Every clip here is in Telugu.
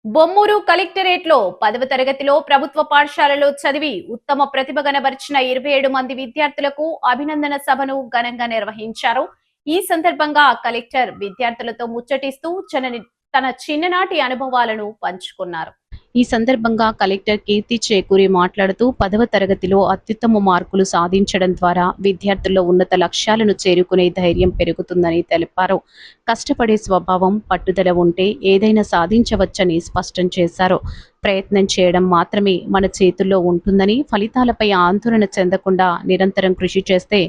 బొమ్మూరు కలెక్టరేట్లో 10వ తరగతిలో ప్రభుత్వ పాఠశాలలో చదివి ఉత్తమ ప్రతిభ కనబరిచిన 27 మంది విద్యార్థులకు అభినందన సభను ఘనంగా నిర్వహించారు. ఈ సందర్భంగా కలెక్టర్ విద్యార్థులతో ముచ్చటిస్తూ తన చిన్ననాటి అనుభవాలను పంచుకున్నారు. ఈ సందర్భంగా కలెక్టర్ కీర్తి చేకూరి మాట్లాడుతూ 10వ తరగతిలో అత్యుత్తమ మార్కులు సాధించడం ద్వారా విద్యార్థుల్లో ఉన్నత లక్ష్యాలను చేరుకునే ధైర్యం పెరుగుతుందని తెలిపారు. కష్టపడే స్వభావం, పట్టుదల ఉంటే ఏదైనా సాధించవచ్చని స్పష్టం చేశారు. ప్రయత్నం చేయడం మాత్రమే మన చేతుల్లో ఉంటుందని, ఫలితాలపై ఆందోళన చెందకుండా నిరంతరం కృషి చేస్తే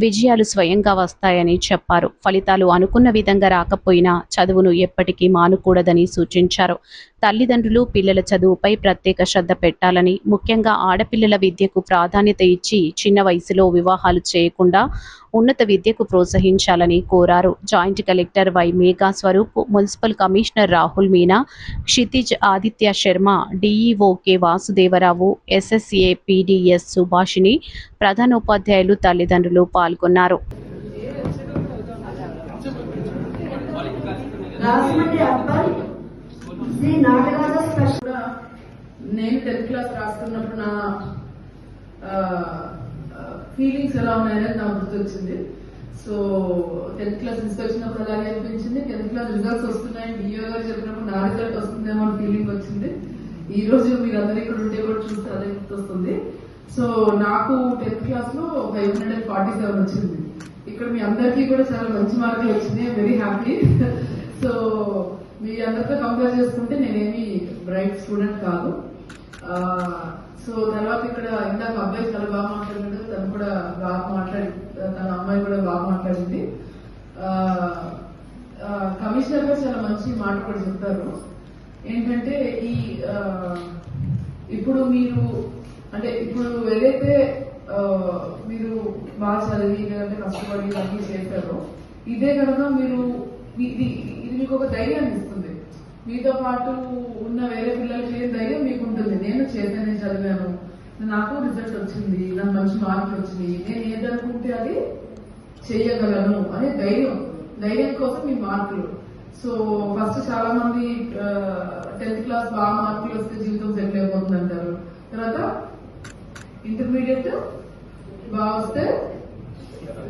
విజయాలు స్వయంగా వస్తాయని చెప్పారు. ఫలితాలు అనుకున్న విధంగా రాకపోయినా చదువును ఎప్పటికీ మానుకూడదని సూచించారు. తల్లిదండ్రులు పిల్లల చదువుపై ప్రత్యేక శ్రద్ధ పెట్టాలని, ముఖ్యంగా ఆడపిల్లల విద్యకు ప్రాధాన్యత ఇచ్చి చిన్న వయసులో వివాహాలు చేయకుండా ఉన్నత విద్యకు ప్రోత్సహించాలని కోరారు. Joint collector Y Megha Swaroop, municipal commissioner Rahul Meena, Kshitij Aditya Sharma, DEO K Vasudevarao, SSA PDS Subhashini, ప్రధానోపాధ్యాయులు, తల్లిదండ్రులు పాల్గొన్నారు. నేను 10th క్లాస్ రాస్తున్నప్పుడు నా ఫీలింగ్స్ ఎలా ఉన్నాయనేది నాకు గుర్తొచ్చింది. సో 10th క్లాస్ రిజల్ట్స్ వచ్చినప్పుడు అలాగే అనిపించింది. 10th క్లాస్ రిజల్ట్స్ వస్తున్నాయి డిఓ గారు చెప్పినప్పుడు నా రిజల్ట్ వస్తుందేమో అని ఫీలింగ్ వచ్చింది. ఈ రోజు మీరందరూ ఇక్కడ ఉంటే కూడా చూస్తే అదే గుర్తొస్తుంది. సో నాకు 10th క్లాస్ లో 547 వచ్చింది. ఇక్కడ మీ అందరికీ కూడా చాలా మంచి మార్కులు వచ్చింది. Very happy. సో మీ అందరితో కంపేర్ చేసుకుంటే నేనేమి బ్రైట్ స్టూడెంట్ కాదు. సో తర్వాత ఇక్కడ ఇందాక అబ్బాయి చాలా బాగా మాట్లాడినాడు, తను కూడా బాగా తన అమ్మాయి కూడా బాగా మాట్లాడింది. కమిషనర్ గారు చాలా మంచి మాట కూడా చెప్పారు. ఏంటంటే ఇప్పుడు మీరు ఇప్పుడు ఏదైతే మీరు బాగా చదివి లేదంటే కష్టపడి అన్ని చేశారో ఇదే కనుక మీరు ఇది మీకు ఒక ధైర్యాన్ని ఇస్తుంది. మీతో పాటు ఉన్న వేరే పిల్లలకి ఏ ధైర్యం మీకు ఉంటుంది. నేను చేశాను, చదివాను, నాకు రిజల్ట్ వచ్చింది, నాకు మంచి మార్కులు వచ్చినాయి, నేను ఏదనుకుంటే అది చేయగలను అనే ధైర్యం కోసం మీ మార్కులు. సో ఫస్ట్ చాలా మంది 10th క్లాస్ బాగా మార్కులు వస్తే జీవితం సెటిల్ అయిపోతుంది అంటారు. తర్వాత ఇంటర్మీడియట్ బాగా వస్తే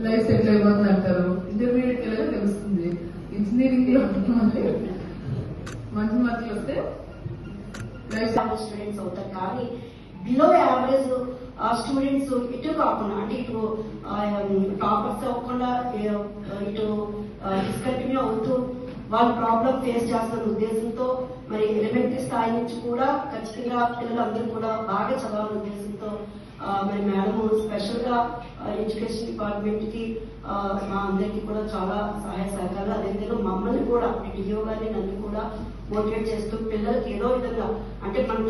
లైఫ్ సెటిల్ అయిపోతుంది అంటారు. ఇంటర్మీడియట్ వెళ్ళగా తెలుస్తుంది. ఇంజనీరింగ్ లో మంచి మార్కులు వస్తే లైఫ్ స్టూడెంట్స్ అవుతారు. కానీ బిలో యావరేజ్ స్టూడెంట్స్ ఇటు కాకుండా అంటే ఇటు టాపర్స్ అవ్వకుండా ఇటు డిస్కంటిన్యూ అవుతూ వాళ్ళ ప్రాబ్లం ఫేస్ చేస్తున్న ఉద్దేశంతో మరి ఎలిమెంటరీ స్థాయి నుంచి కూడా ఖచ్చితంగా పిల్లలందరూ కూడా బాగా చదవాలనే ఉద్దేశంతో మరి మేడం స్పెషల్ గా ఎడ్యుకేషన్ డిపార్ట్మెంట్ కి మా అందరికీ కూడా చాలా సహాయ సహకారాలు, అదేవిధంగా మమ్మల్ని కూడా డిఓ గారిని నన్ను కూడా మోటివేట్ చేస్తూ పిల్లలకి ఏదో విధంగా అంటే మనకి